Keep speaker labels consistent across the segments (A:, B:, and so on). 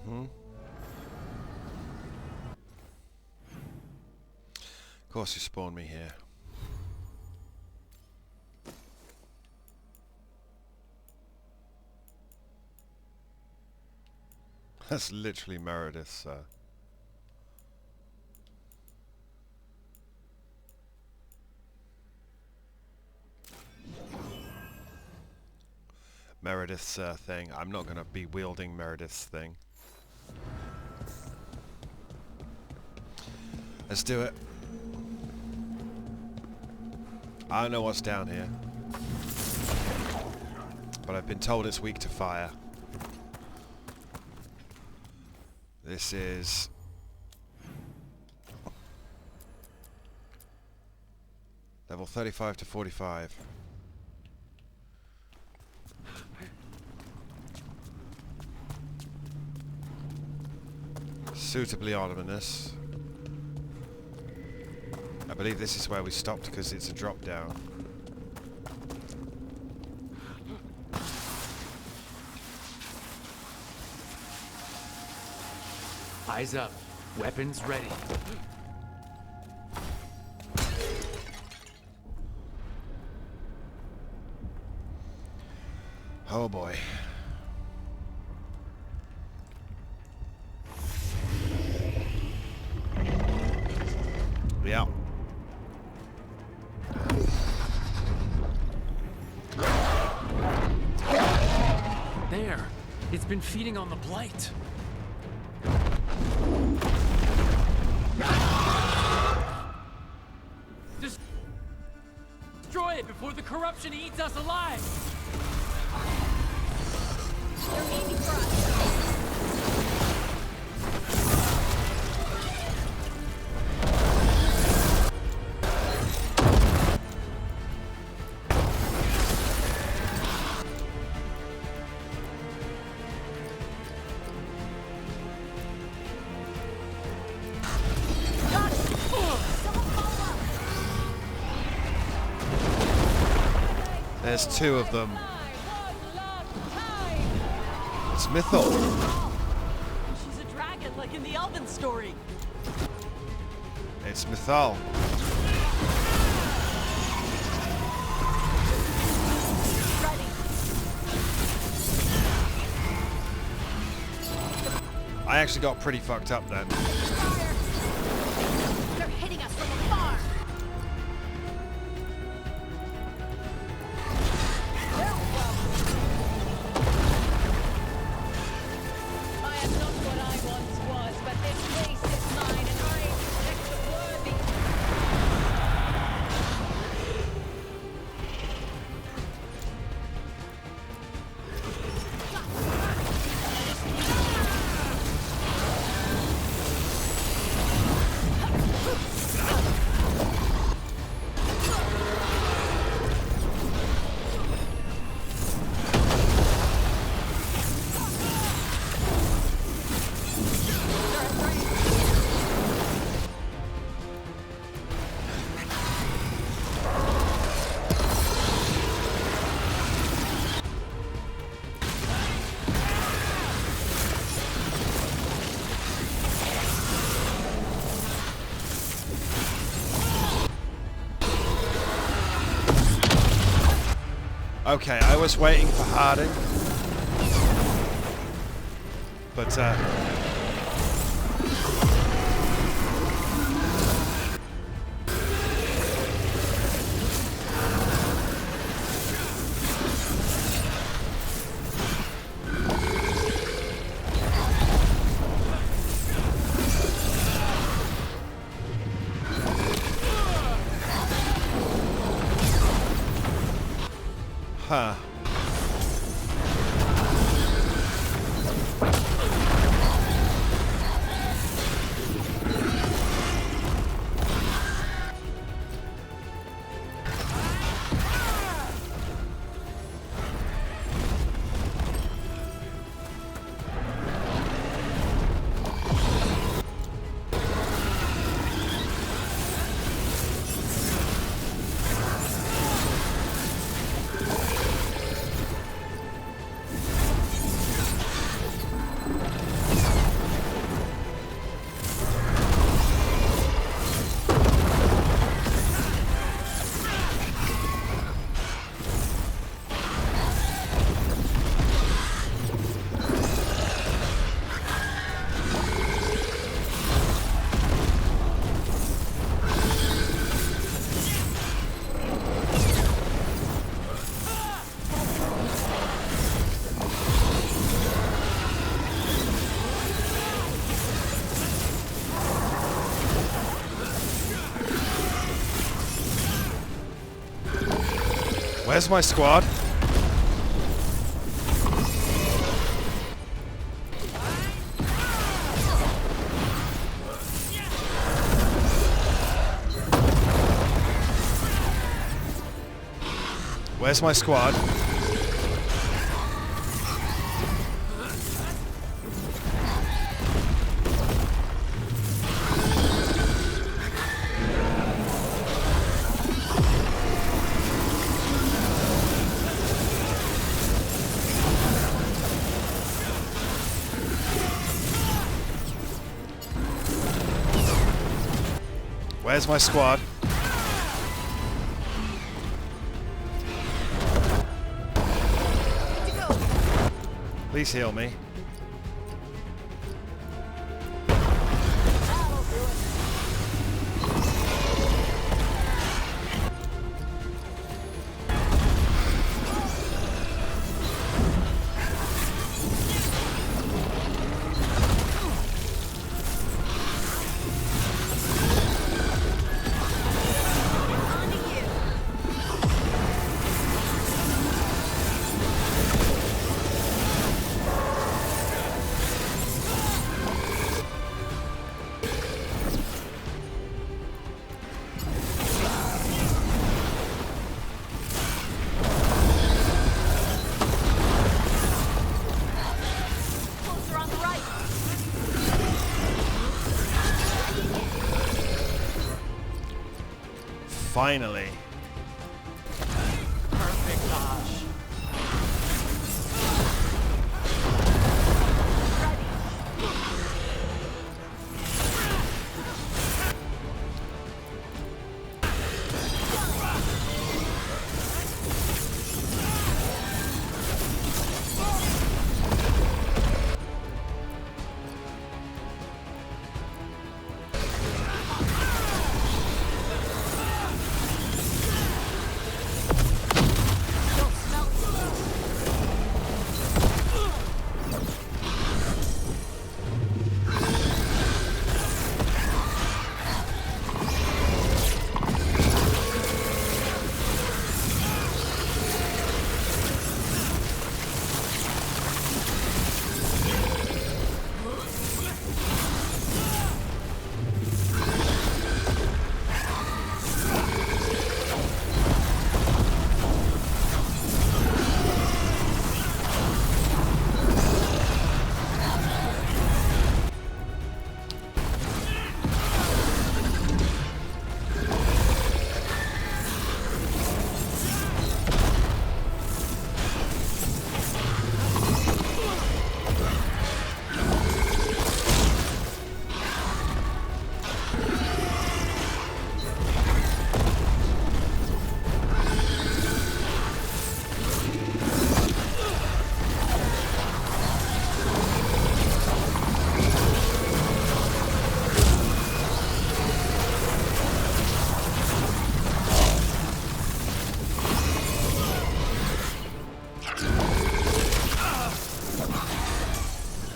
A: Mm-hmm. Of course you spawned me here. That's literally Meredith's, Meredith's thing. I'm not going to be wielding Meredith's thing. Let's do it. I don't know what's down here, but I've been told it's weak to fire. This is... level 35 to 45. Suitably ominous. I believe this is where we stopped because it's a drop down.
B: Eyes up. Weapons ready.
A: Oh boy. Yeah.
B: There. It's been feeding on the blight. Destroy it before the corruption eats us alive!
C: They're aiming for us.
A: There's two of them. It's Mythal.
C: She's a dragon, like in the elven story.
A: It's Mythal.
C: Ready.
A: I actually got pretty fucked up then.
C: Fire. They're hitting us from afar.
A: Okay, I was waiting for Harding, but huh. Where's my squad? Where's my squad? Where's my squad? Please heal me. Finally.
B: Perfect dodge.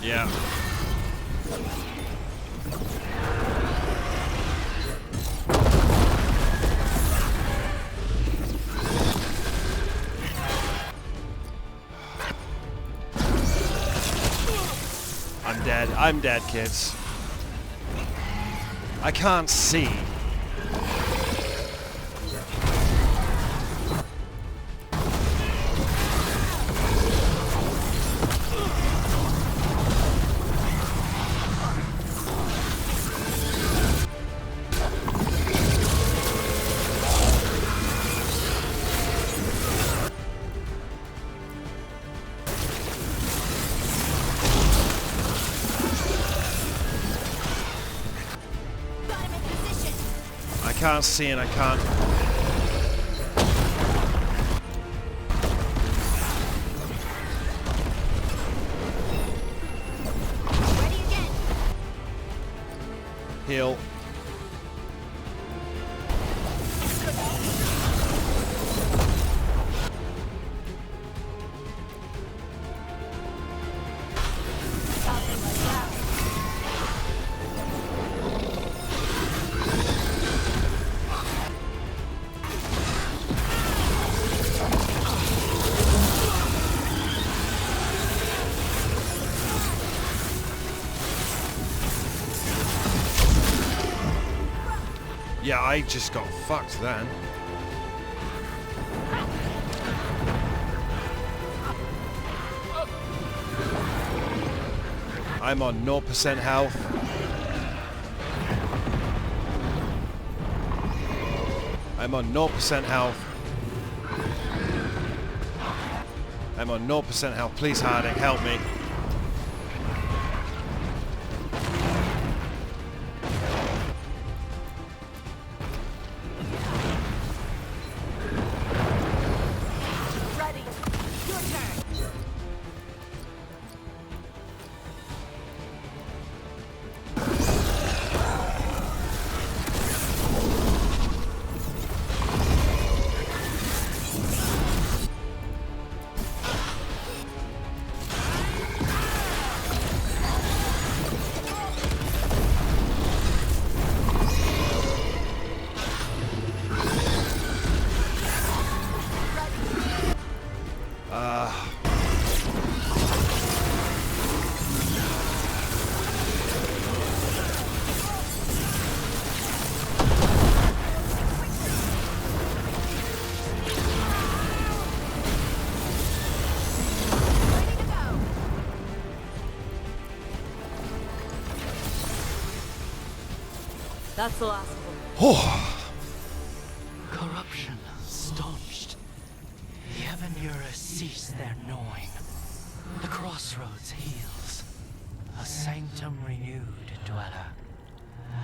A: Yeah. I'm dead. I'm dead, kids. I can't see. I can't see and I can't.
C: Ready again.
A: Heal.
C: Something like that.
A: Yeah, I just got fucked then. I'm on 0% health. I'm on 0% health. I'm on 0% health. Please, Harding, help me.
C: Ready. Your turn. That's the last of them.
A: Oh,
D: Corruption staunched. The Evanura cease their gnawing. The crossroads heals. A sanctum renewed, dweller,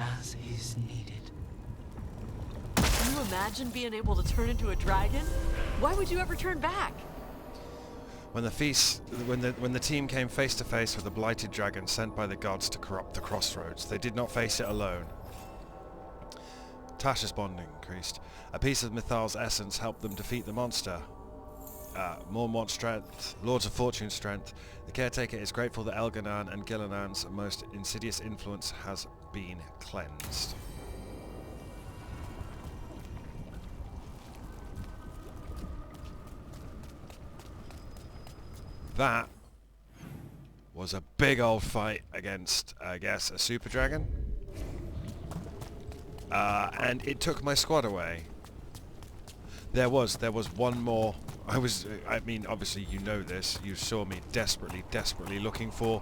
D: as is needed.
C: Can you imagine being able to turn into a dragon? Why would you ever turn back?
A: when the team came face to face with a blighted dragon sent by the gods to corrupt the crossroads, they did not face it alone. Tasha's bonding increased. A piece of Mithal's essence helped them defeat the monster. Mormont strength, Lords of Fortune strength. The caretaker is grateful that Elganan and Gillenan's most insidious influence has been cleansed. That was a big old fight against, I guess, a super dragon. And it took my squad away. There was one more. I mean, obviously you know this. You saw me desperately looking for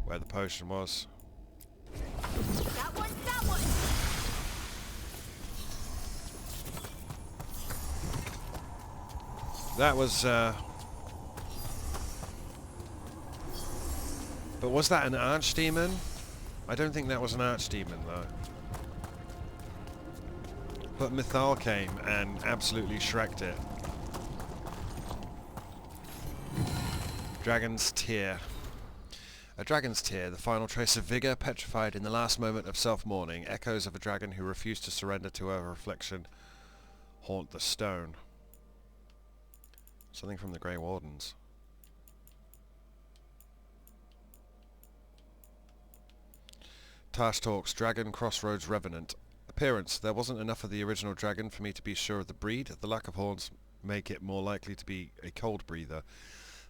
A: where the potion was.
C: That one, that one!
A: That was, but was that an archdemon? I don't think that was an archdemon, though. But Mithal came and absolutely shreked it. Dragon's Tear. A dragon's tear, the final trace of vigour, petrified in the last moment of self-mourning. Echoes of a dragon who refused to surrender to her affliction haunt the stone. Something from the Grey Wardens. Tash talks, Dragon Crossroads Revenant. Appearance. There wasn't enough of the original dragon for me to be sure of the breed. The lack of horns make it more likely to be a cold breather.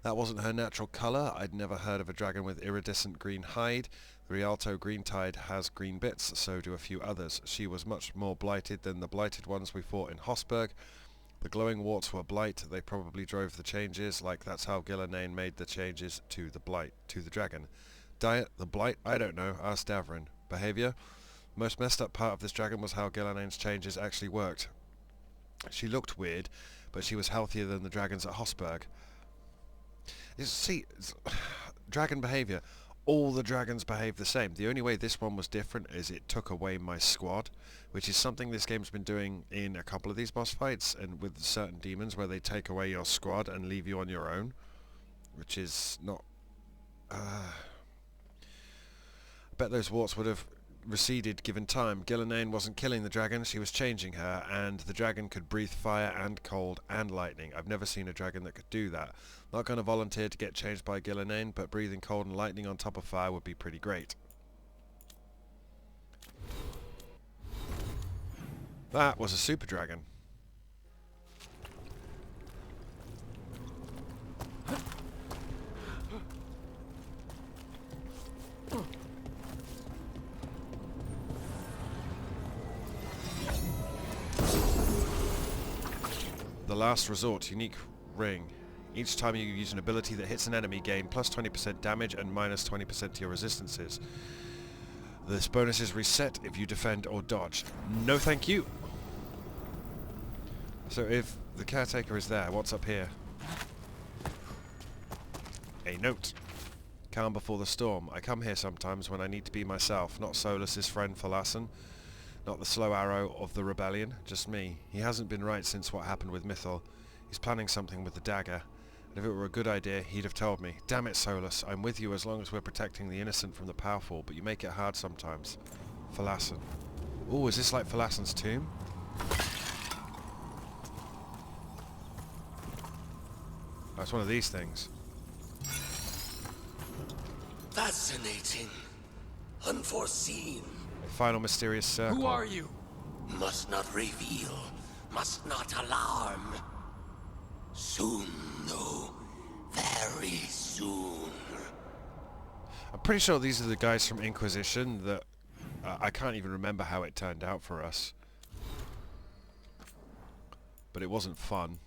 A: That wasn't her natural colour. I'd never heard of a dragon with iridescent green hide. The Rialto Greentide has green bits, so do a few others. She was much more blighted than the blighted ones we fought in Hosberg. The glowing warts were blight. They probably drove the changes, like that's how Gillenane made the changes to the dragon. Diet, the blight? I don't know. Ask Davrin. Behaviour? Most messed up part of this dragon was how Gillenane's changes actually worked. She looked weird, but she was healthier than the dragons at Hosberg. See, dragon behaviour. All the dragons behave the same. The only way this one was different is it took away my squad, which is something this game's been doing in a couple of these boss fights and with certain demons where they take away your squad and leave you on your own, which is not... I bet those warts would have receded given time. Gillenane wasn't killing the dragon, she was changing her, and the dragon could breathe fire and cold and lightning. I've never seen a dragon that could do that. Not going to volunteer to get changed by Gillenane, but breathing cold and lightning on top of fire would be pretty great. That was a super dragon. the last resort unique ring. Each time you use an ability that hits an enemy, gain plus 20% damage and minus 20% to your resistances. This bonus is reset if you defend or dodge. No thank you! So if the caretaker is there, what's up here? A note. Calm before the storm. I come here sometimes when I need to be myself, not Solas' friend Falassen, not the slow arrow of the rebellion, just me. He hasn't been right since what happened with Mythal. He's planning something with the dagger. And if it were a good idea, he'd have told me. Damn it, Solas, I'm with you as long as we're protecting the innocent from the powerful, but you make it hard sometimes. Falassen. Ooh, is this like Falassen's tomb? Oh, it's one of these things.
E: Fascinating. Unforeseen.
A: A final mysterious circle.
B: Who are you?
E: Must not reveal. Must not alarm. Soon, though. Very soon.
A: I'm pretty sure these are the guys from Inquisition that... I can't even remember how it turned out for us. But it wasn't fun.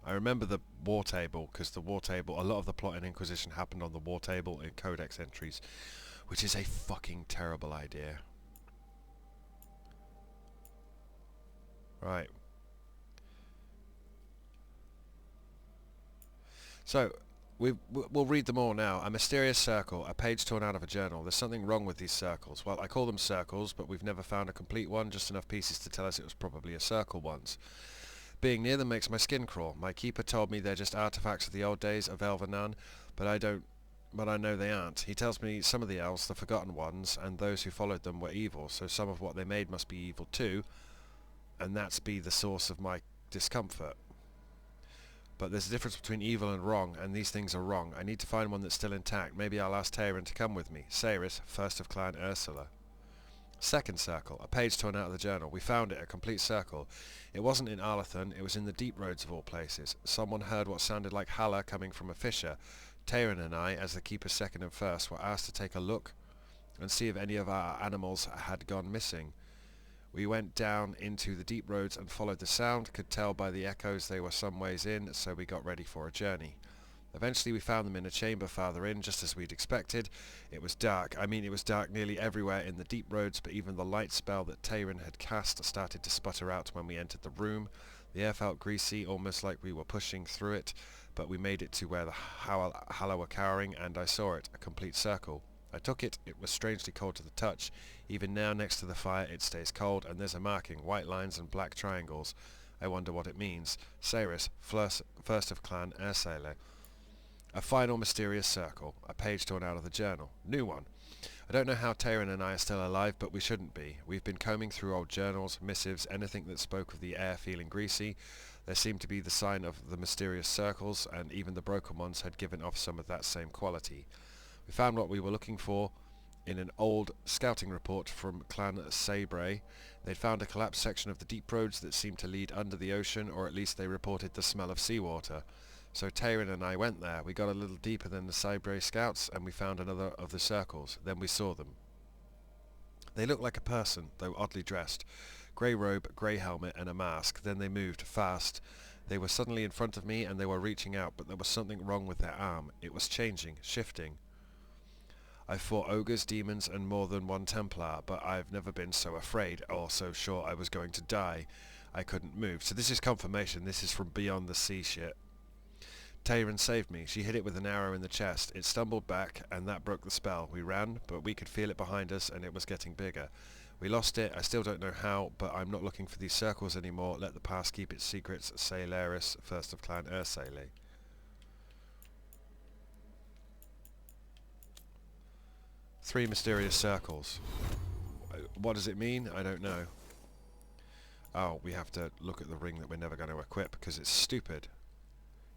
A: I remember the war table, because the war table, a lot of the plot in Inquisition happened on the war table in codex entries, which is a fucking terrible idea. Right. So, we'll read them all now. A mysterious circle, a page torn out of a journal. There's something wrong with these circles. Well, I call them circles, but we've never found a complete one, just enough pieces to tell us it was probably a circle once. Being near them makes my skin crawl. My keeper told me they're just artifacts of the old days of Elvenan, but I know they aren't. He tells me some of the elves, the forgotten ones, and those who followed them were evil, so some of what they made must be evil too, and that's be the source of my discomfort. But there's a difference between evil and wrong, and these things are wrong. I need to find one that's still intact. Maybe I'll ask Tyrion to come with me. Saeris, first of Clan Ursula. Second circle, a page torn out of the journal. We found it, a complete circle. It wasn't in Arlathan, it was in the deep roads of all places. Someone heard what sounded like holler coming from a fissure. Tyrion and I, as the keeper's second and first, were asked to take a look and see if any of our animals had gone missing. We went down into the deep roads and followed the sound, could tell by the echoes they were some ways in, so we got ready for a journey. Eventually we found them in a chamber farther in, just as we'd expected. It was dark. I mean, it was dark nearly everywhere in the deep roads, but even the light spell that Tyrion had cast started to sputter out when we entered the room. The air felt greasy, almost like we were pushing through it, but we made it to where the Hallow were cowering, and I saw it, a complete circle. I took it. It was strangely cold to the touch. Even now, next to the fire, it stays cold, and there's a marking, white lines and black triangles. I wonder what it means. Saeris, first of Clan Ursula. A final mysterious circle, a page torn out of the journal. New one. I don't know how Tyrion and I are still alive, but we shouldn't be. We've been combing through old journals, missives, anything that spoke of the air feeling greasy. There seemed to be the sign of the mysterious circles, and even the broken ones had given off some of that same quality. We found what we were looking for in an old scouting report from Clan Sabre. They'd found a collapsed section of the deep roads that seemed to lead under the ocean, or at least they reported the smell of seawater. So Tyrion and I went there. We got a little deeper than the Sabre scouts, and we found another of the circles. Then we saw them. They looked like a person, though oddly dressed. Grey robe, grey helmet, and a mask. Then they moved fast. They were suddenly in front of me, and they were reaching out, but there was something wrong with their arm. It was changing, shifting. I fought ogres, demons, and more than one Templar, but I've never been so afraid, or so sure I was going to die. I couldn't move. So this is confirmation. This is from Beyond the Sea shit. Tyrion saved me. She hit it with an arrow in the chest. It stumbled back, and that broke the spell. We ran, but we could feel it behind us, and it was getting bigger. We lost it. I still don't know how, but I'm not looking for these circles anymore. Let the past keep its secrets. Saeris, first of Clan Ursula. Three mysterious circles. What does it mean? I don't know. Oh, we have to look at the ring that we're never going to equip, because it's stupid.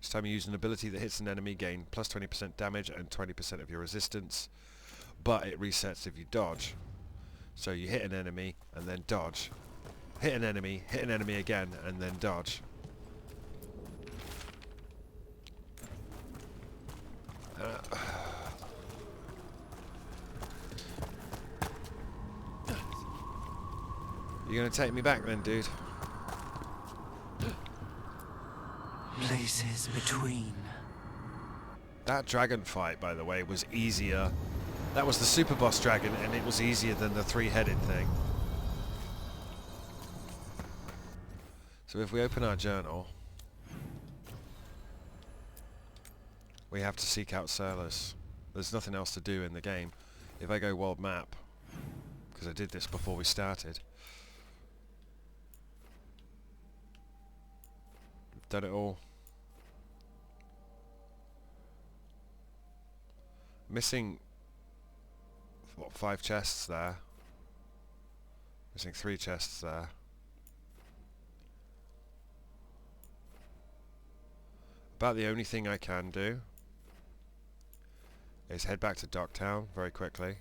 A: Each time you use an ability that hits an enemy, gain plus 20% damage and 20% of your resistance, but it resets if you dodge. So you hit an enemy and then dodge. Hit an enemy again, and then dodge. You gonna take me back then, dude?
D: places between.
A: That dragon fight, by the way, was easier. That was the super boss dragon, and it was easier than the three-headed thing. So if we open our journal, we have to seek out Solas. There's nothing else to do in the game. If I go world map, because I did this before we started, we've done it all. Missing, what, 5 chests there. Missing 3 chests there. About the only thing I can do is head back to Docktown very quickly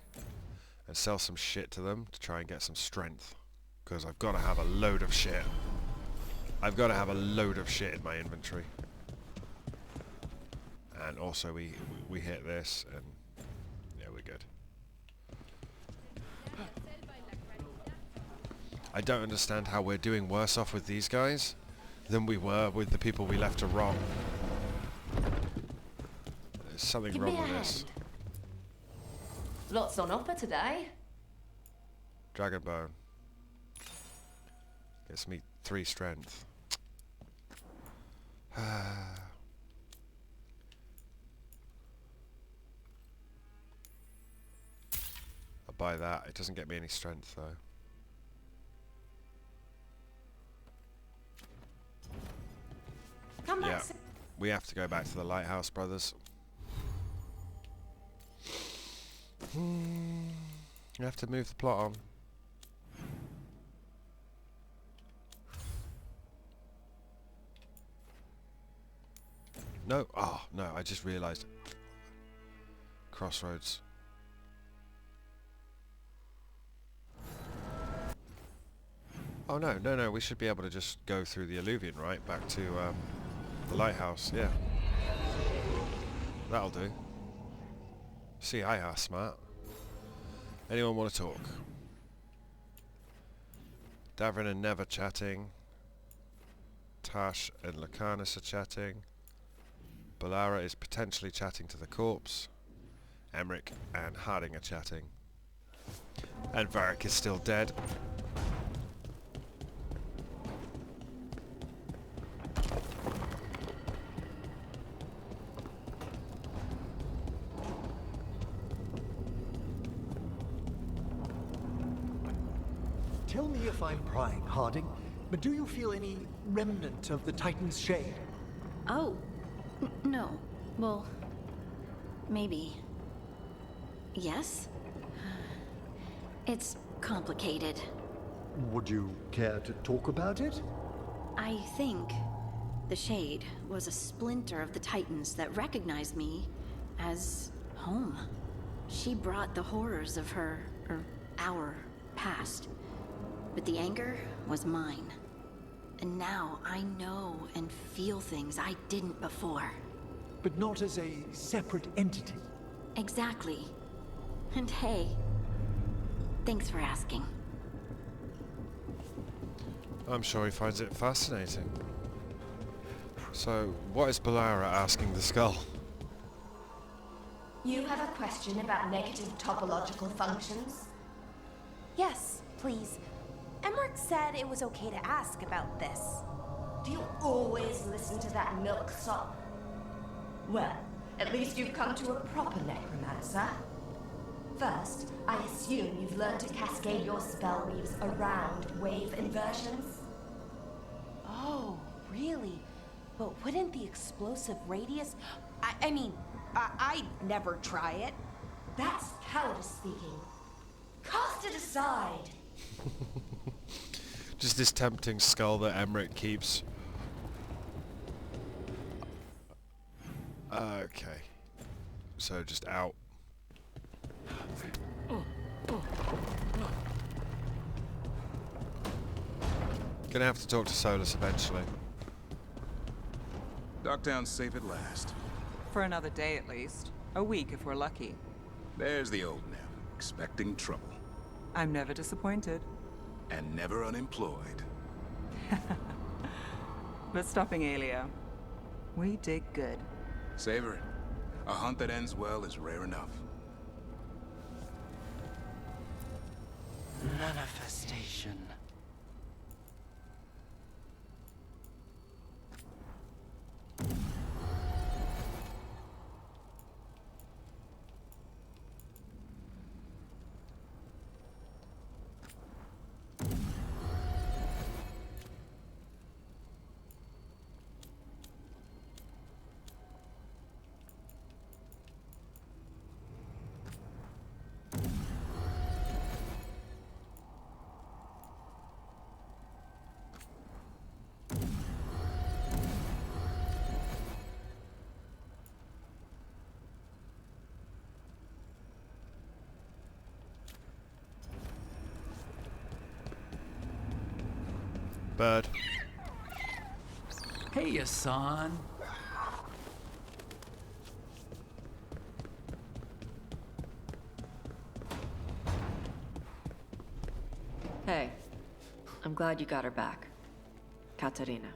A: and sell some shit to them to try and get some strength. Because I've got to have a load of shit. I've got to have a load of shit in my inventory. And also we hit this and yeah, we're good. I don't understand how we're doing worse off with these guys than we were with the people we left to rot. There's something wrong with this.
F: Lots on offer today.
A: Dragon bone. Gets me 3 strength. I'll buy that. It doesn't get me any strength though.
F: Come back.
A: Yeah, we have to go back to the lighthouse, brothers. You have to move the plot on. No, oh no, I just realised. Crossroads. Oh no, we should be able to just go through the Eluvian, right? Back to the lighthouse, yeah. That'll do. See, I are smart. Anyone want to talk? Davrin and Never chatting. Tash and Lacanus are chatting. Balara is potentially chatting to the corpse. Emmerich and Harding are chatting. And Varric is still dead.
G: Tell me if I'm prying, Harding, but do you feel any remnant of the Titan's shade?
H: Oh, no. Well, maybe. Yes? It's complicated.
G: Would you care to talk about it?
H: I think the Shade was a splinter of the Titans that recognized me as home. She brought the horrors of our past. But the anger was mine. And now I know and feel things I didn't before.
G: But not as a separate entity.
H: Exactly. And hey, thanks for asking.
A: I'm sure he finds it fascinating. So, what is Balara asking the skull?
F: You have a question about negative topological functions?
I: Yes, please. Emmerich said it was okay to ask about this.
F: Do you always listen to that milksop? Well, at least you've come to a proper necromancer. First, I assume you've learned to cascade your spell weaves around wave inversions?
I: Oh, really? But wouldn't the explosive radius... I mean, I'd never try it.
F: That's cowardice speaking. Cast it aside!
A: Just this tempting skull that Emmerich keeps. Okay. So just out. Gonna have to talk to Solas eventually.
J: Docktown's safe at last.
K: For another day at least. A week if we're lucky.
J: There's the old Nev, expecting trouble.
K: I'm never disappointed.
J: And never unemployed.
K: But stopping Aelia. We did good.
J: Savor it. A hunt that ends well is rare enough.
D: Manifestation.
A: Bird.
B: Hey, Hassan.
C: Hey, I'm glad you got her back. Katarina.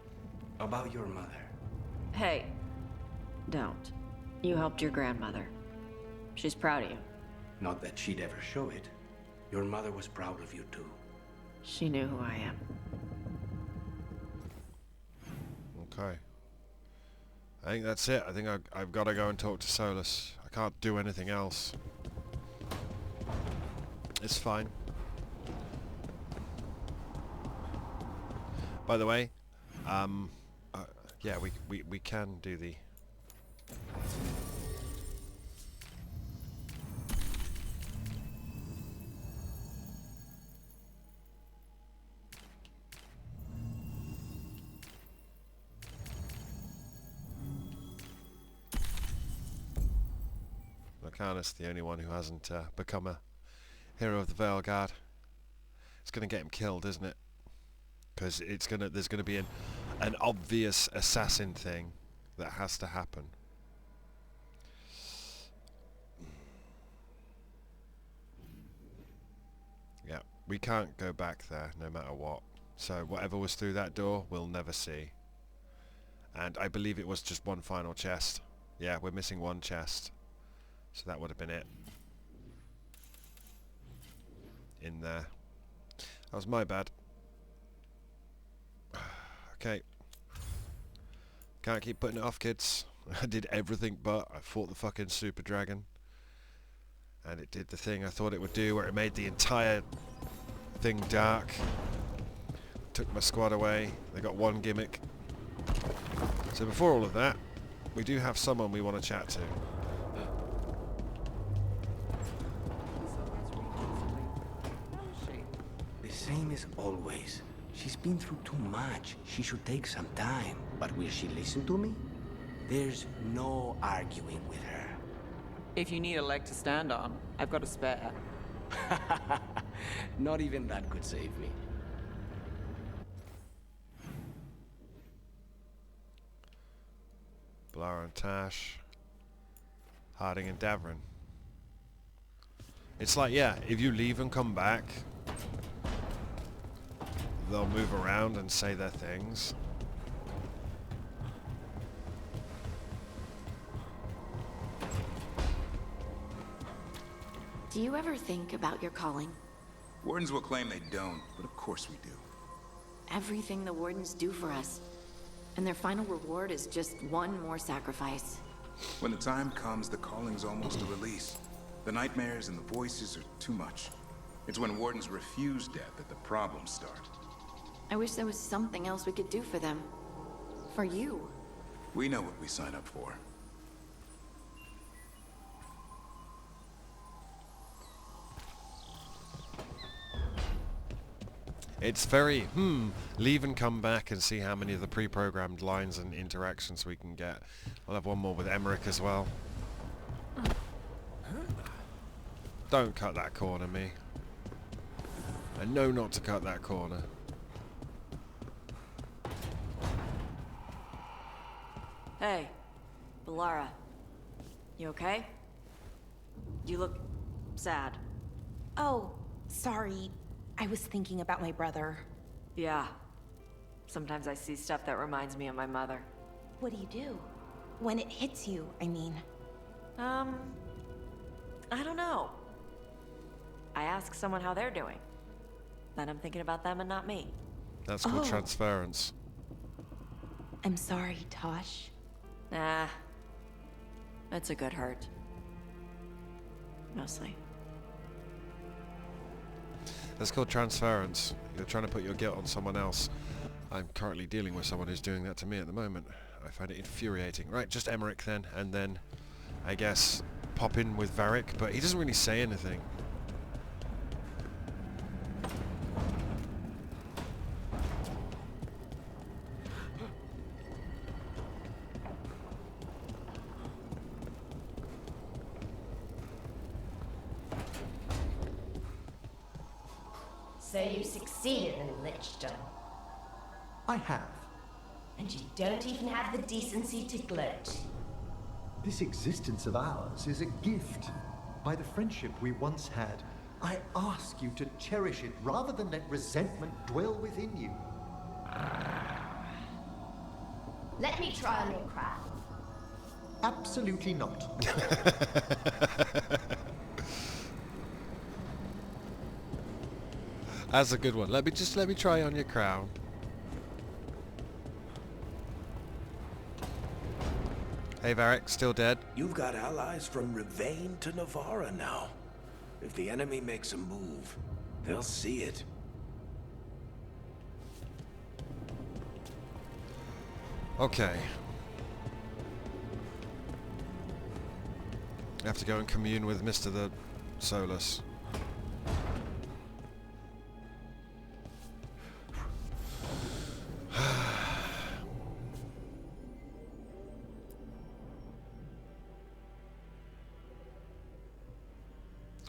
L: About your mother.
C: Hey, don't. You helped your grandmother. She's proud of you.
L: Not that she'd ever show it. Your mother was proud of you too.
C: She knew who I am.
A: Okay. I think that's it. I think I've got to go and talk to Solas. I can't do anything else. It's fine. By the way, yeah, we can do the... Arcanus, the only one who hasn't become a hero of the Veilguard. It's going to get him killed, isn't it? Because there's going to be an obvious assassin thing that has to happen. Yeah, we can't go back there no matter what. So whatever was through that door, we'll never see. And I believe it was just one final chest. Yeah, we're missing one chest. So that would have been it. In there. That was my bad. Okay. Can't keep putting it off, kids. I did everything but. I fought the fucking super dragon. And it did the thing I thought it would do, where it made the entire thing dark. Took my squad away. They got one gimmick. So before all of that, we do have someone we want to chat to.
L: The same as always. She's been through too much. She should take some time. But will she listen to me? There's no arguing with her.
K: If you need a leg to stand on, I've got a spare.
L: Not even that could save me.
A: Blara and Tash. Harding and Davrin. It's like, yeah, if you leave and come back, they'll move around and say their things.
H: Do you ever think about your calling?
J: Wardens will claim they don't, but of course we do.
H: Everything the Wardens do for us. And their final reward is just one more sacrifice.
J: When the time comes, the calling's almost a release. The nightmares and the voices are too much. It's when Wardens refuse death that the problems start.
H: I wish there was something else we could do for them. For you.
J: We know what we sign up for.
A: It's very, leave and come back and see how many of the pre-programmed lines and interactions we can get. I'll have one more with Emmerich as well. Don't cut that corner, me. I know not to cut that corner.
C: Hey, Blara. You okay? You look sad.
I: Oh, sorry. I was thinking about my brother.
C: Yeah. Sometimes I see stuff that reminds me of my mother.
I: What do you do? When it hits you, I mean.
C: I don't know. I ask someone how they're doing. Then I'm thinking about them and not me.
A: That's called transference.
I: I'm sorry, Tosh.
C: Nah. It's a good hurt. Mostly.
A: That's called transference. You're trying to put your guilt on someone else. I'm currently dealing with someone who's doing that to me at the moment. I find it infuriating. Right, just Emmerich then, and then, I guess, pop in with Varric, but he doesn't really say anything.
F: So you succeeded in Lichton.
G: I have.
F: And you don't even have the decency to gloat.
G: This existence of ours is a gift. By the friendship we once had, I ask you to cherish it rather than let resentment dwell within you.
F: Let me try on your crown.
G: Absolutely not.
A: That's a good one. Let me try on your crown. Hey Varric, still dead?
L: You've got allies from Rivain to Navarra now. If the enemy makes a move, they'll see it.
A: Okay. I have to go and commune with Mr. the Solas.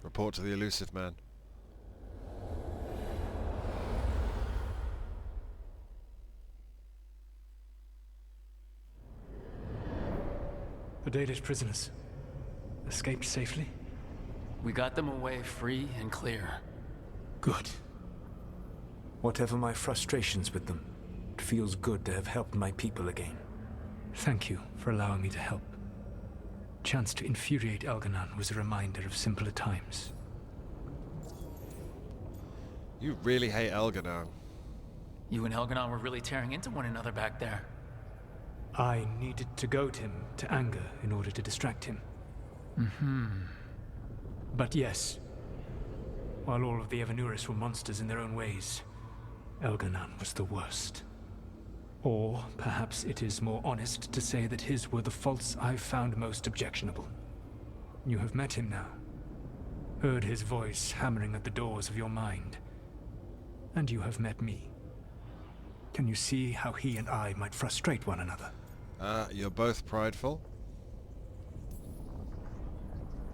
A: Report to the elusive man.
B: The Dalish prisoners escaped safely? We got them away free and clear.
M: Good. Whatever my frustrations with them, it feels good to have helped my people again.
B: Thank you for allowing me to help. Chance to infuriate Elganon was a reminder of simpler times.
A: You really hate Elganon.
B: You and Elganon were really tearing into one another back there. I needed to goad him to anger in order to distract him. But yes, while all of the Evanuris were monsters in their own ways, Elganon was the worst. Or perhaps it is more honest to say that his were the faults I've found most objectionable. You have met him now, heard his voice hammering at the doors of your mind, and you have met me. Can you see how he and I might frustrate one another?
A: You're both prideful.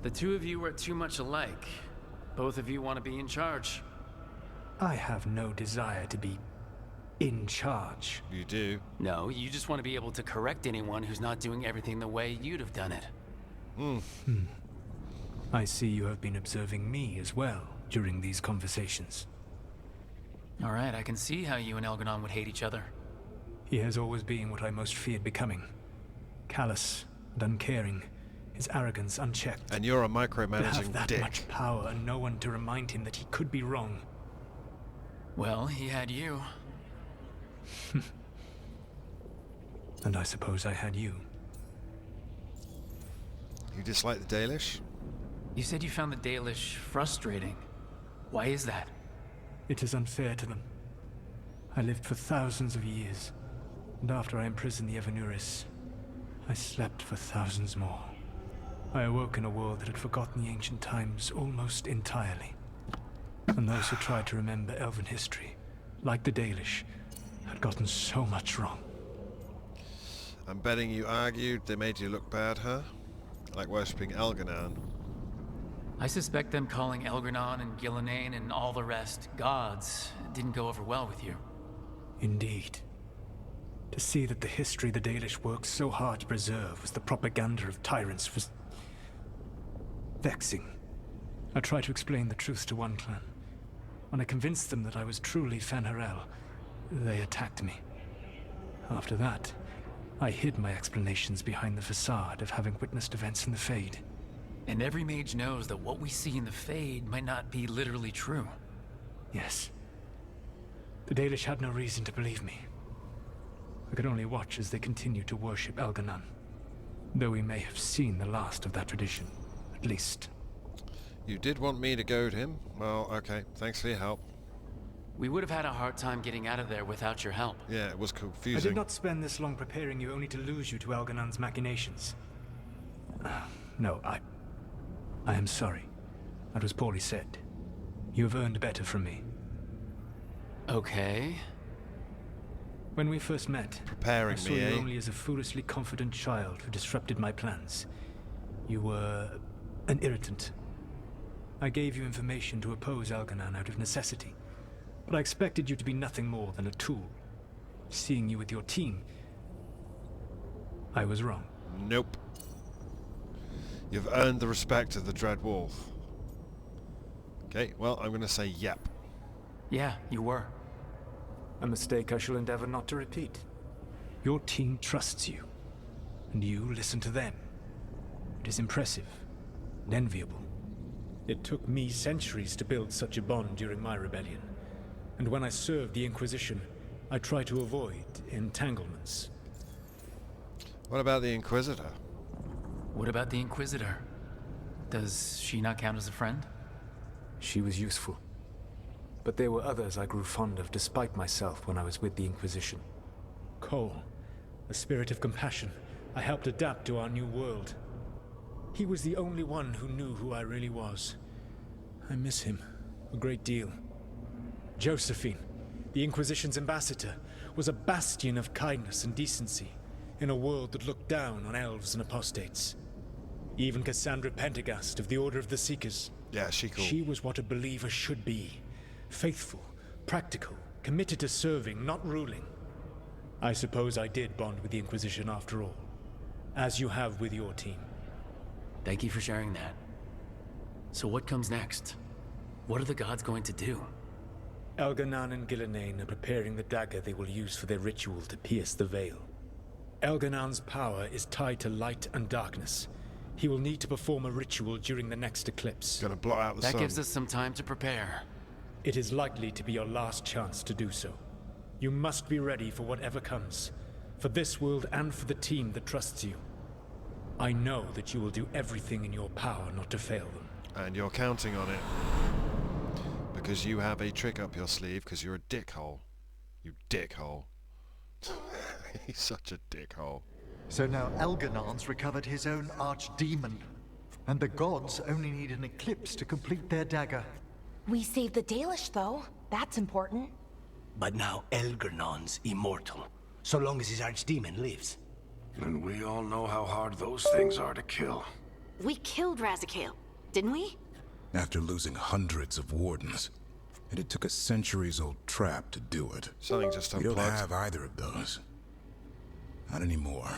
B: The two of you are too much alike. Both of you want to be in charge. I have no desire to be in charge.
A: You do.
B: No, you just want to be able to correct anyone who's not doing everything the way you'd have done it. I see you have been observing me as well during these conversations. All right, I can see how you and Elganon would hate each other. He has always been what I most feared becoming. Callous and uncaring, his arrogance unchecked.
A: And you're a micromanaging
B: to have that
A: dick.
B: much power and no one to remind him that he could be wrong. Well, he had you. And I suppose I had you.
A: You dislike the Dalish?
B: You said you found the Dalish frustrating. Why is that? It is unfair to them. I lived for thousands of years, and after I imprisoned the Evanuris, I slept for thousands more. I awoke in a world that had forgotten the ancient times almost entirely. And those who tried to remember elven history, like the Dalish, had gotten so much wrong.
A: I'm betting you argued they made you look bad, huh? Like worshipping Elganon.
B: I suspect them calling Elganon and Gillenane and all the rest gods didn't go over well with you. Indeed. To see that the history the Dalish worked so hard to preserve was the propaganda of tyrants was vexing. I tried to explain the truth to one clan. When I convinced them that I was truly Fen'Harel, they attacked me. After that, I hid my explanations behind the facade of having witnessed events in the Fade.
N: And every mage knows that what we see in the Fade might not be literally true.
B: Yes. The Dalish had no reason to believe me. I could only watch as they continued to worship Elganon, though we may have seen the last of that tradition, at least.
A: You did want me to goad him? Well, okay. Thanks for your help.
N: We would have had a hard time getting out of there without your help.
A: Yeah, it was confusing.
B: I did not spend this long preparing you only to lose you to Elganon's machinations. No, I am sorry. That was poorly said. You have earned better from me.
N: Okay.
B: When we first met,
A: Preparing
B: I saw
A: me,
B: you
A: eh?
B: only as a foolishly confident child who disrupted my plans. You were an irritant. I gave you information to oppose Elganon out of necessity, but I expected you to be nothing more than a tool. Seeing you with your team, I was wrong.
A: Nope. You've earned the respect of the Dread Wolf. Okay, well, I'm going to say yep.
N: Yeah, you were.
B: A mistake I shall endeavor not to repeat. Your team trusts you, and you listen to them. It is impressive and enviable. It took me centuries to build such a bond during my rebellion, and when I served the Inquisition, I tried to avoid entanglements.
A: What about the Inquisitor?
N: What about the Inquisitor? Does she not count as a friend?
B: She was useful. But there were others I grew fond of despite myself when I was with the Inquisition. Cole, a spirit of compassion, I helped adapt to our new world. He was the only one who knew who I really was. I miss him a great deal. Josephine, the Inquisition's ambassador, was a bastion of kindness and decency in a world that looked down on elves and apostates. Even Cassandra Pendergast of the Order of the Seekers.
A: Yeah, cool.
B: She was what a believer should be. Faithful, practical, committed to serving, not ruling. I suppose I did bond with the Inquisition after all, as you have with your team.
N: Thank you for sharing that. So what comes next? What are the gods going to do?
B: Elganon and Gillenane are preparing the dagger they will use for their ritual to pierce the veil. Elganon's power is tied to light and darkness. He will need to perform a ritual during the next eclipse.
A: Gonna blot out the sun.
N: That gives us some time to prepare.
B: It is likely to be your last chance to do so. You must be ready for whatever comes, for this world and for the team that trusts you. I know that you will do everything in your power not to fail them.
A: And you're counting on it. Because you have a trick up your sleeve, because you're a dickhole. You dickhole. He's such a dickhole.
G: So now Elganon's recovered his own archdemon, and the gods only need an eclipse to complete their dagger.
I: We saved the Dalish, though. That's important.
L: But now Elganon's immortal, so long as his archdemon lives.
E: And we all know how hard those things are to kill.
H: We killed Razikale, didn't we?
J: After losing hundreds of wardens. And it took a centuries-old trap to do it.
A: Something just
J: We
A: unplugged.
J: don't have either of those. Not anymore.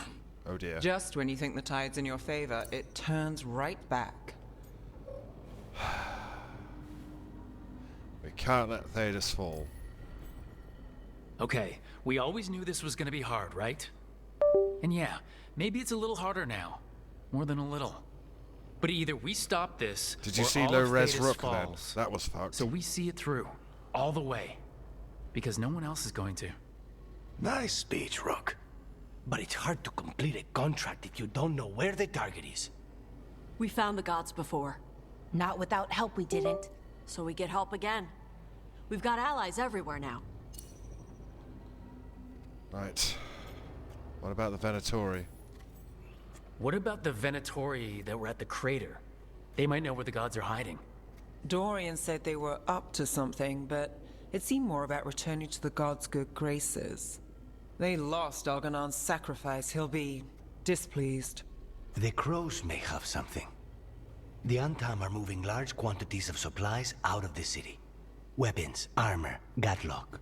A: Oh dear.
K: Just when you think the tide's in your favor, it turns right back.
A: We can't let Thedas fall.
N: Okay, we always knew this was gonna be hard, right? And yeah, maybe it's a little harder now. More than a little. But either we stop this,
A: Did you
N: or
A: see
N: all
A: low
N: of
A: res
N: Thedas
A: Rook then?
N: falls.
A: That was fucked.
N: So we see it through, all the way. Because no one else is going to.
L: Nice speech, Rook. But it's hard to complete a contract if you don't know where the target is.
C: We found the gods before.
I: Not without help, we didn't.
C: So we get help again. We've got allies everywhere now.
A: Right. What about the Venatori?
N: What about the Venatori that were at the crater? They might know where the gods are hiding.
K: Dorian said they were up to something, but it seemed more about returning to the gods' good graces. They lost Elganon's sacrifice. He'll be displeased.
L: The crows may have something. The Antam are moving large quantities of supplies out of the city. Weapons, armor, gatlock.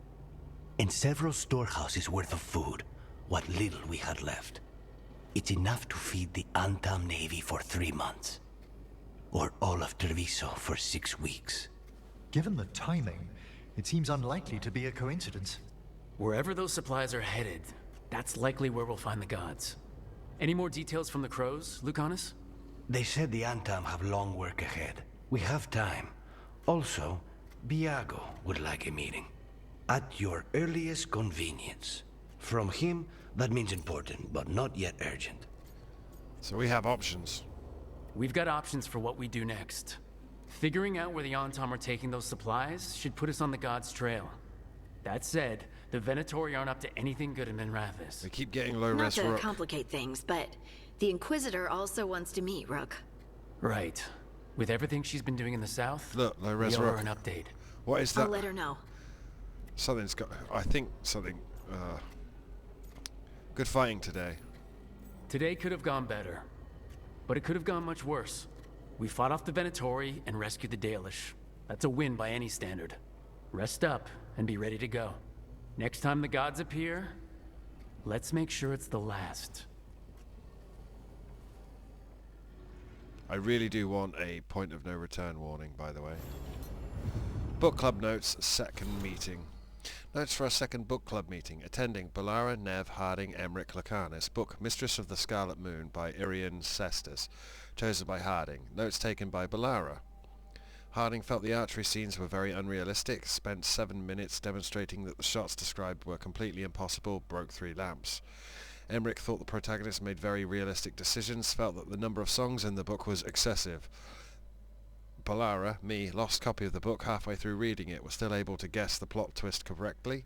L: And several storehouses worth of food, what little we had left. It's enough to feed the Antam Navy for 3 months. Or all of Treviso for 6 weeks.
G: Given the timing, it seems unlikely to be a coincidence.
N: Wherever those supplies are headed, That's likely where we'll find the gods. Any more details from the crows, Lucanus?
L: They said the Antam have long work ahead. We have time. Also, Biago would like a meeting. At your earliest convenience. From him, that means important, but not yet urgent.
A: So we have options.
N: We've got options for what we do next. Figuring out where the Antam are taking those supplies should put us on the gods' trail. That said, the Venatori aren't up to anything good in Minrathous.
A: They keep getting low
H: Not
A: res
H: to
A: Rook.
H: complicate things, but the Inquisitor also wants to meet Rook.
N: Right. With everything she's been doing in the south,
A: Look, low res
N: we owe her
A: Rook.
N: an update.
A: What is that?
H: I'll let her know.
A: Something's got... I think something... good fighting today.
N: Today could have gone better, but it could have gone much worse. We fought off the Venatori and rescued the Dalish. That's a win by any standard. Rest up and be ready to go. Next time the gods appear, let's make sure it's the last.
A: I really do want a point of no return warning, by the way. Book club notes, second meeting. Notes for our second book club meeting. Attending Balara, Nev, Harding, Emmerich, Lucanus. Book Mistress of the Scarlet Moon by Irian Cestus. Chosen by Harding. Notes taken by Balara. Harding felt the archery scenes were very unrealistic, spent 7 minutes demonstrating that the shots described were completely impossible, broke 3 lamps. Emmerich thought the protagonist made very realistic decisions, felt that the number of songs in the book was excessive. Balara, me, lost copy of the book halfway through reading it, was still able to guess the plot twist correctly.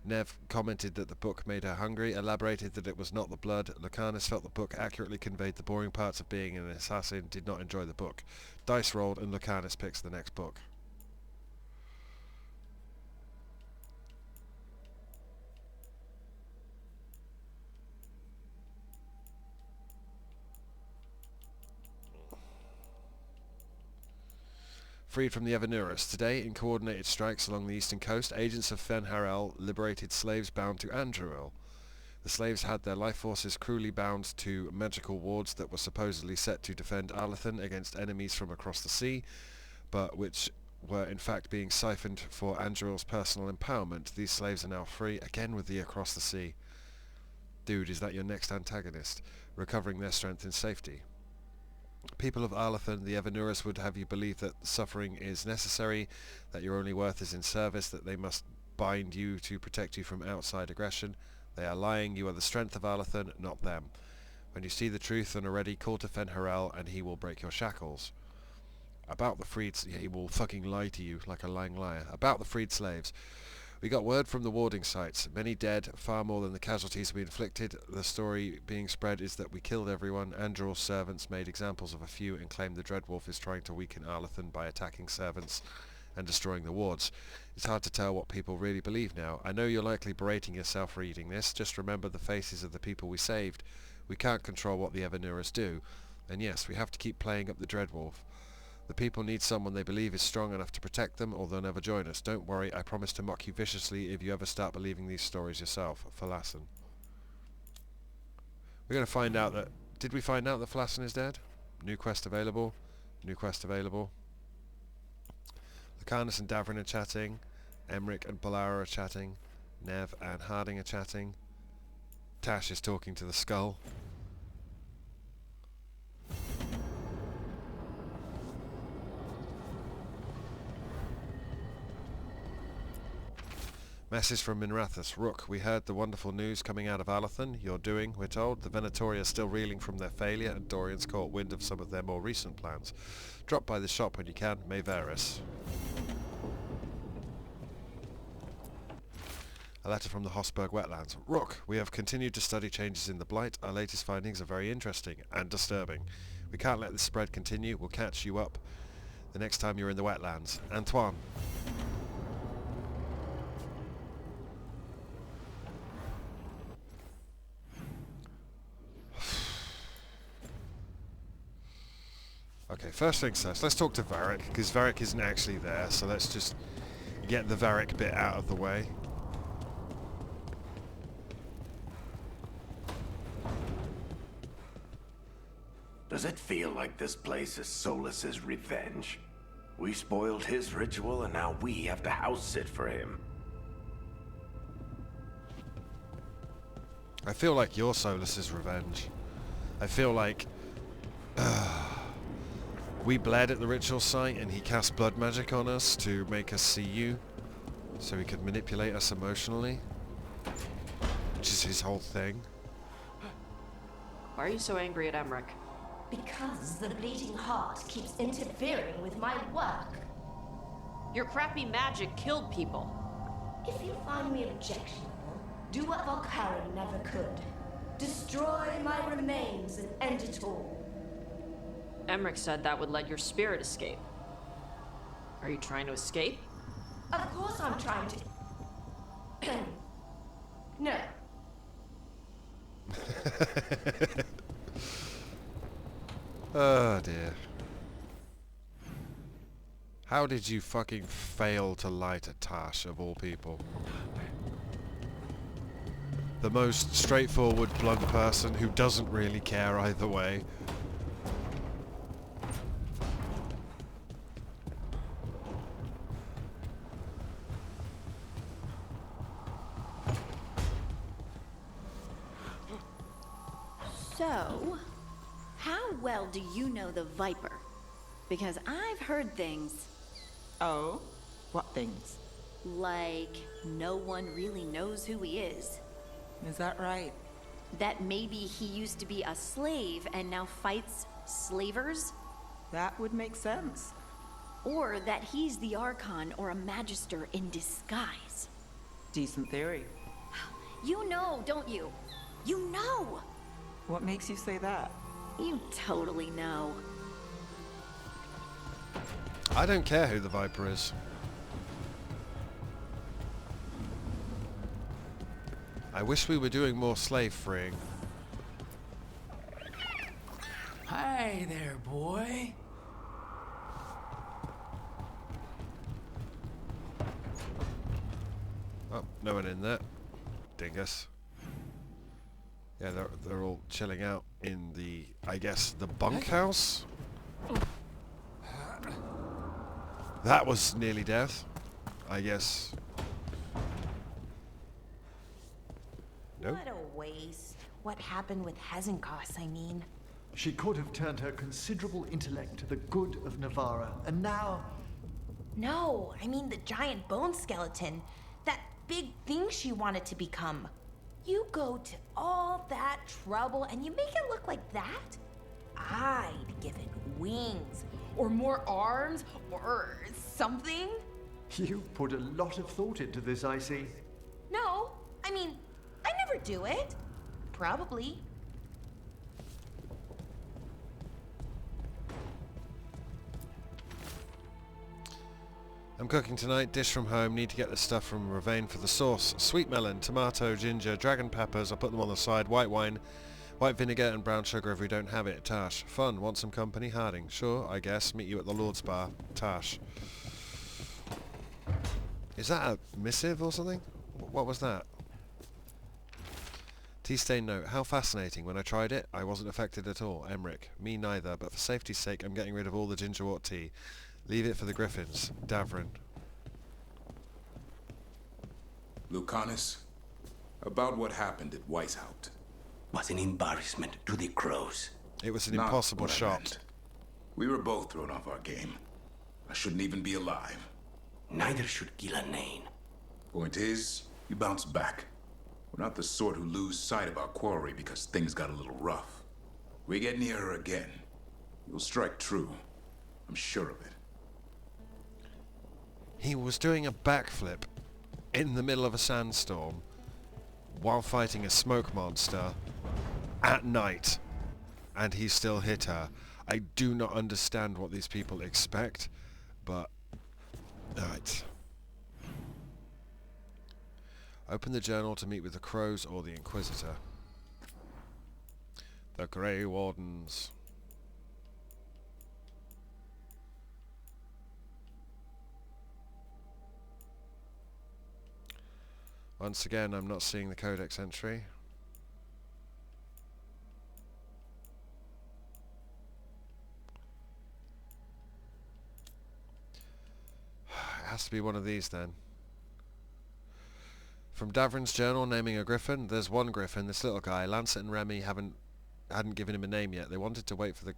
A: Nev commented that the book made her hungry, elaborated that it was not the blood. Lucanus felt the book accurately conveyed the boring parts of being an assassin, did not enjoy the book. Dice rolled and Lucanus picks the next book. Freed from the Evanurus. Today, in coordinated strikes along the eastern coast, agents of Fen'Harel liberated slaves bound to Andruil. The slaves had their life forces cruelly bound to magical wards that were supposedly set to defend Arlathan against enemies from across the sea, but which were in fact being siphoned for Andruil's personal empowerment. These slaves are now free, again with the across the sea. Dude, is that your next antagonist? Recovering their strength in safety. People of Arlathan, the Evanurus would have you believe that suffering is necessary, that your only worth is in service, that they must bind you to protect you from outside aggression. They are lying. You are the strength of Arlathan, not them. When you see the truth and are ready, call to Fen'Harel and he will break your shackles. About the freed... Yeah, he will fucking lie to you like a lying liar. About the freed slaves. We got word from the warding sites. Many dead, far more than the casualties we inflicted. The story being spread is that we killed everyone. Andror's servants made examples of a few and claimed the Dreadwolf is trying to weaken Arlathan by attacking servants and destroying the wards. It's hard to tell what people really believe now. I know you're likely berating yourself reading this. Just remember the faces of the people we saved. We can't control what the Evanurus do. And yes, we have to keep playing up the Dreadwolf. The people need someone they believe is strong enough to protect them, or they'll never join us. Don't worry, I promise to mock you viciously if you ever start believing these stories yourself. Falassen. We're going to find out that... Did we find out that Falassen is dead? New quest available. New quest available. Lucanus and Davrin are chatting. Emmerich and Balara are chatting. Nev and Harding are chatting. Tash is talking to the skull. Message from Minrathous. Rook, we heard the wonderful news coming out of Arlathan. You're doing, we're told. The Venatori are still reeling from their failure, and Dorian's caught wind of some of their more recent plans. Drop by the shop when you can. May Varys. A letter from the Hosberg wetlands. Rook, we have continued to study changes in the Blight. Our latest findings are very interesting and disturbing. We can't let this spread continue. We'll catch you up the next time you're in the wetlands. Antoine. Okay, first things first, let's talk to Varric, because Varric isn't actually there, so let's just get the Varric bit out of the way.
E: Does it feel like this place is Solas's revenge? We spoiled his ritual and now we have to house sit for him.
A: I feel like you're Solas's revenge. I feel like we bled at the ritual site and he cast blood magic on us to make us see you, so he could manipulate us emotionally, which is his whole thing.
C: Why are you so angry at Emmerich?
F: Because the bleeding heart keeps interfering with my work.
C: Your crappy magic killed people.
F: If you find me objectionable, do what Veilguard never could. Destroy my remains and end it all.
C: Emmerich said that would let your spirit escape. Are you trying to escape?
F: Of course I'm trying to... No.
A: Oh dear. How did you fucking fail to light a Tash of all people? The most straightforward, blunt person who doesn't really care either way.
H: So, how well do you know the Viper? Because I've heard things.
K: Oh? What things?
H: Like, no one really knows who he is.
K: Is that right?
H: That maybe he used to be a slave and now fights slavers?
K: That would make sense.
H: Or that he's the Archon or a Magister in disguise.
K: Decent theory.
H: You know, don't you? You know!
K: What makes you say that?
H: You totally know.
A: I don't care who the Viper is. I wish we were doing more slave freeing.
D: Hi there, boy.
A: Oh, no one in there. Dingus. Yeah, they're all chilling out in the, I guess, the bunkhouse? That was nearly death, I guess. Nope.
I: What a waste. What happened with Hezenkos, I mean?
G: She could have turned her considerable intellect to the good of Navarra, and now...
I: No, I mean the giant bone skeleton. That big thing she wanted to become. You go to all that trouble and you make it look like that? I'd give it wings, or more arms, or something.
G: You put a lot of thought into this, I see.
I: No, I mean, I never do it. Probably.
A: I'm cooking tonight, dish from home, need to get the stuff from Ravane for the sauce. Sweet melon, tomato, ginger, dragon peppers, I'll put them on the side, white wine, white vinegar and brown sugar if we don't have it. Tash. Fun, want some company? Harding. Sure, I guess. Meet you at the Lord's Bar. Tash. Is that a missive or something? What was that? Tea-stain note. How fascinating. When I tried it, I wasn't affected at all. Emmerich. Me neither, but for safety's sake, I'm getting rid of all the ginger wort tea. Leave it for the Griffins. Davrin.
J: Lucanus, about what happened at Weishaupt.
L: Was an embarrassment to the crows.
A: It was an
J: Not
A: impossible
J: what I
A: shot.
J: meant. We were both thrown off our game. I shouldn't even be alive.
L: Neither should Ghilanane.
J: Point is, you bounced back. We're not the sort who lose sight of our quarry because things got a little rough. We get near her again. You'll strike true. I'm sure of it.
A: He was doing a backflip in the middle of a sandstorm while fighting a smoke monster at night, and he still hit her. I do not understand what these people expect, but... Alright. Open the journal to meet with the Crows or the Inquisitor. The Grey Wardens. Once again, I'm not seeing the codex entry. It has to be one of these then. From Davrin's journal naming a griffin, there's one griffin, this little guy. Lancet and Remy hadn't given him a name yet. They wanted to wait for the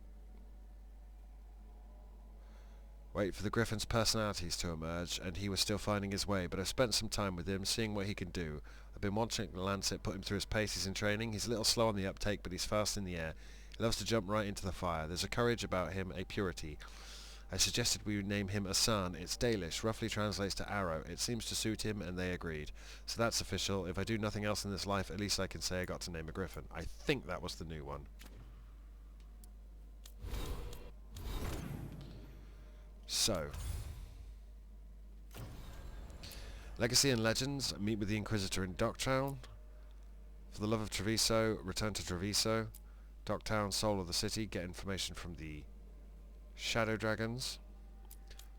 A: griffin's personalities to emerge, and he was still finding his way, but I've spent some time with him, seeing what he can do. I've been watching Lancet put him through his paces in training. He's a little slow on the uptake, but he's fast in the air. He loves to jump right into the fire. There's a courage about him, a purity. I suggested we name him Asan. It's Dalish, roughly translates to arrow. It seems to suit him, and they agreed. So that's official. If I do nothing else in this life, at least I can say I got to name a griffin. I think that was the new one. So, Legacy and Legends, meet with the Inquisitor in Docktown. For the love of Treviso, return to Treviso. Docktown, soul of the city, get information from the Shadow Dragons.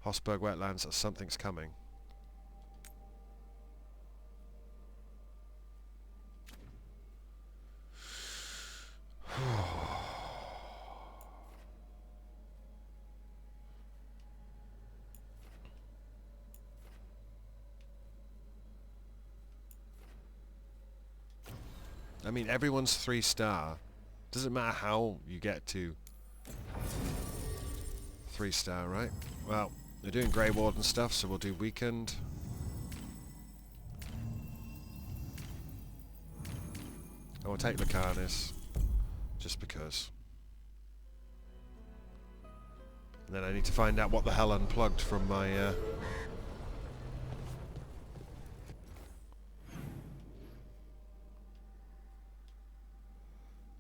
A: Hossberg Wetlands, something's coming. I mean, everyone's 3-star. Doesn't matter how you get to 3-star, right? Well, they're doing Grey Warden stuff, so we'll do Weekend. I will take Lucanus, just because. And then I need to find out what the hell unplugged from my...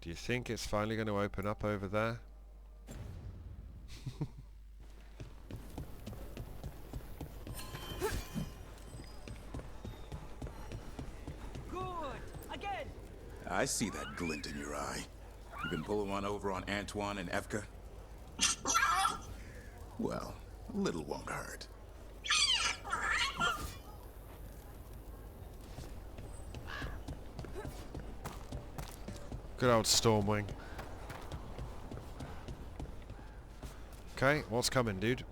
A: Do you think it's finally going to open up over there?
O: Good! Again!
J: I see that glint in your eye. You been pulling one over on Antoine and Evka? Well, a little won't hurt.
A: Good old Stormwing. Okay, what's coming, dude?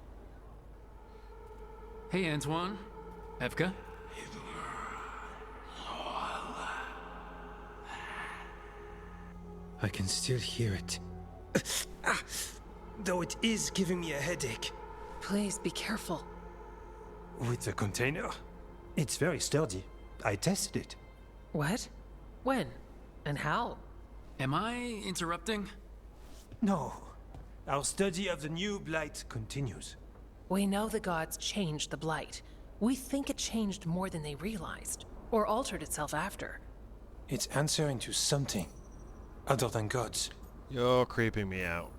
N: Hey, Antoine. Evka?
P: I can still hear it. Though it is giving me a headache.
Q: Please be careful.
P: With the container? It's very sturdy. I tested it.
Q: What? When? And how?
N: Am I interrupting?
P: No. Our study of the new blight continues.
Q: We know the gods changed the blight. We think it changed more than they realized, or altered itself after.
P: It's answering to something other than gods.
A: You're creeping me out.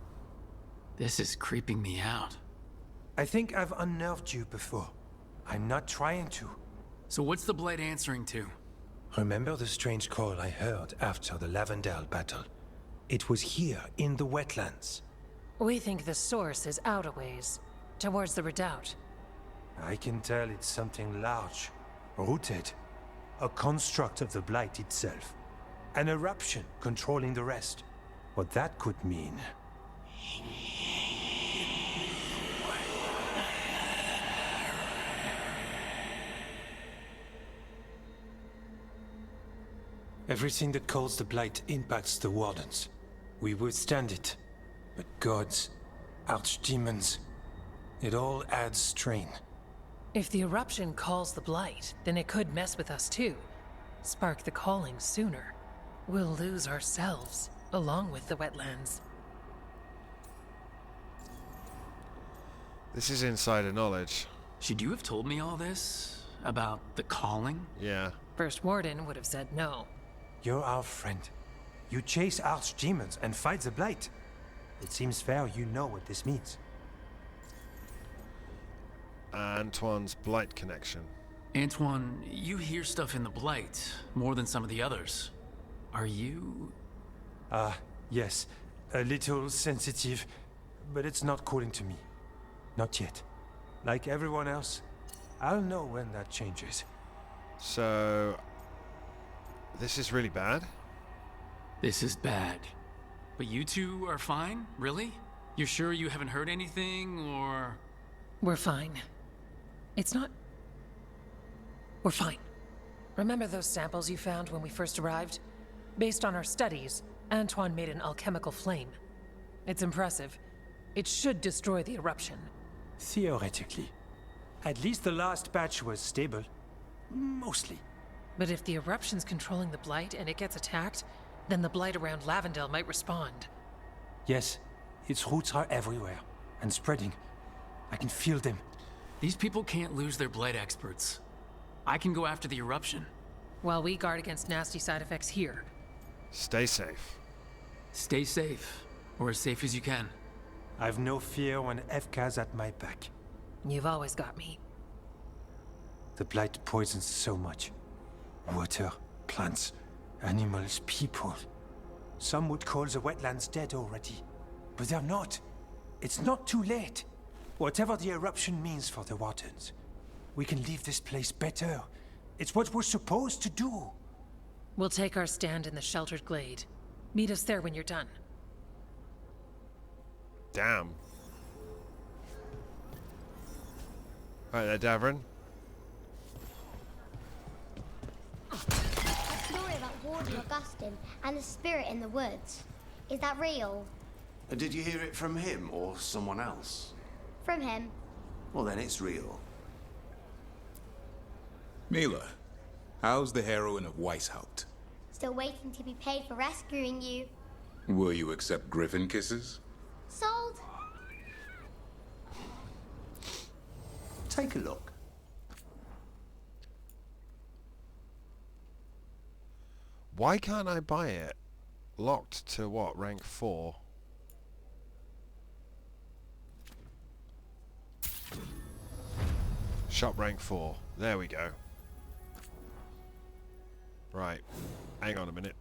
N: This is creeping me out.
P: I think I've unnerved you before. I'm not trying to.
N: So what's the blight answering to?
P: Remember the strange call I heard after the Lavendale battle? It was here, in the wetlands.
Q: We think the source is out a ways, towards the redoubt.
P: I can tell it's something large, rooted. A construct of the blight itself. An eruption controlling the rest. What that could mean... Everything that calls the blight impacts the wardens. We withstand it. But gods, archdemons, it all adds strain.
Q: If the eruption calls the blight, then it could mess with us too. Spark the calling sooner. We'll lose ourselves, along with the wetlands.
A: This is insider knowledge.
N: Should you have told me all this? About the calling?
A: Yeah.
Q: First Warden would have said no.
P: You're our friend. You chase archdemons and fight the blight. It seems fair you know what this means.
A: Antoine's blight connection.
N: Antoine, you hear stuff in the blight, more than some of the others. Are you...
P: Yes. A little sensitive, but it's not calling to me. Not yet. Like everyone else, I'll know when that changes.
A: So... this is really bad?
N: This is bad. But you two are fine? Really? You're sure you haven't heard anything, or...?
Q: We're fine. It's not... We're fine. Remember those samples you found when we first arrived? Based on our studies, Antoine made an alchemical flame. It's impressive. It should destroy the eruption.
P: Theoretically. At least the last batch was stable. Mostly.
Q: But if the eruption's controlling the blight and it gets attacked, then the blight around Lavendel might respond.
P: Yes, its roots are everywhere, and spreading. I can feel them.
N: These people can't lose their blight experts. I can go after the eruption.
Q: While we guard against nasty side effects here.
A: Stay safe.
N: Stay safe, or as safe as you can.
P: I've no fear when FK's at my back.
Q: You've always got me.
P: The blight poisons so much. Water, plants, animals, people. Some would call the wetlands dead already. But they're not. It's not too late. Whatever the eruption means for the Wardens, we can leave this place better. It's what we're supposed to do.
Q: We'll take our stand in the sheltered glade. Meet us there when you're done.
A: Damn. Right there, Davrin.
R: A story about Warden Augustine and the spirit in the woods. Is that real?
E: Did you hear it from him or someone else?
R: From him.
E: Well, then it's real.
J: Mila, how's the heroine of Weishaupt?
R: Still waiting to be paid for rescuing you.
J: Will you accept griffin kisses?
R: Sold.
E: Take a look.
A: Why can't I buy it? Locked to what? Rank 4? Shop rank 4. There we go. Right. Hang on a minute.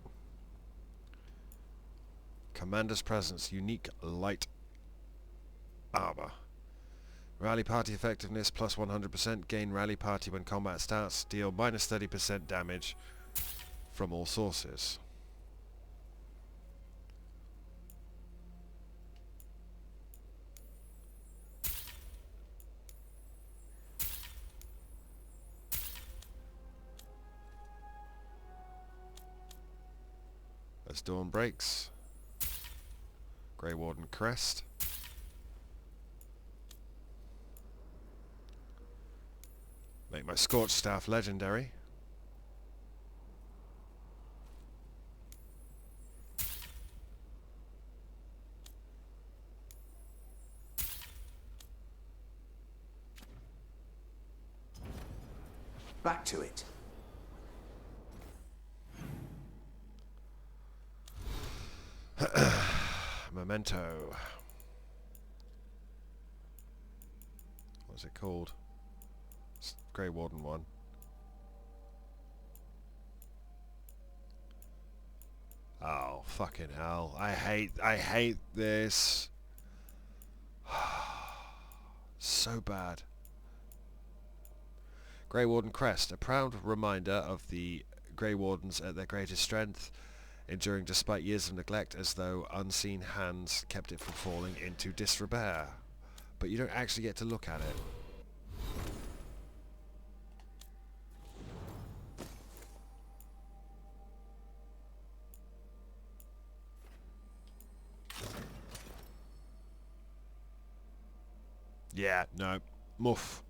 A: Commander's presence. Unique light armor. Rally party effectiveness plus 100%. Gain rally party when combat starts. Deal minus 30% damage from all sources. As dawn breaks. Grey Warden crest. Make my Scorched Staff legendary.
E: Back to it.
A: Memento. What's it called? It's Grey Warden 1. Oh, fucking hell. I hate this. So bad. Grey Warden crest. A proud reminder of the Grey Wardens at their greatest strength, enduring despite years of neglect, as though unseen hands kept it from falling into disrepair. But you don't actually get to look at it. Yeah, no. Muff.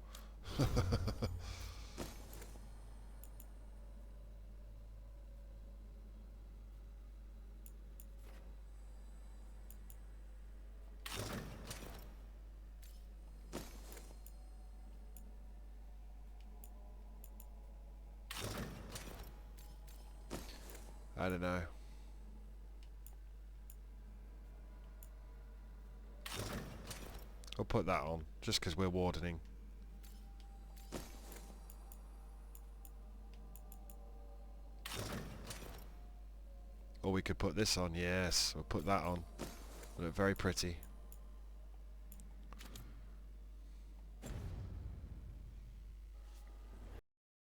A: I don't know. I'll put that on, just because we're wardening. Or we could put this on, yes. We'll put that on. It'll look very pretty.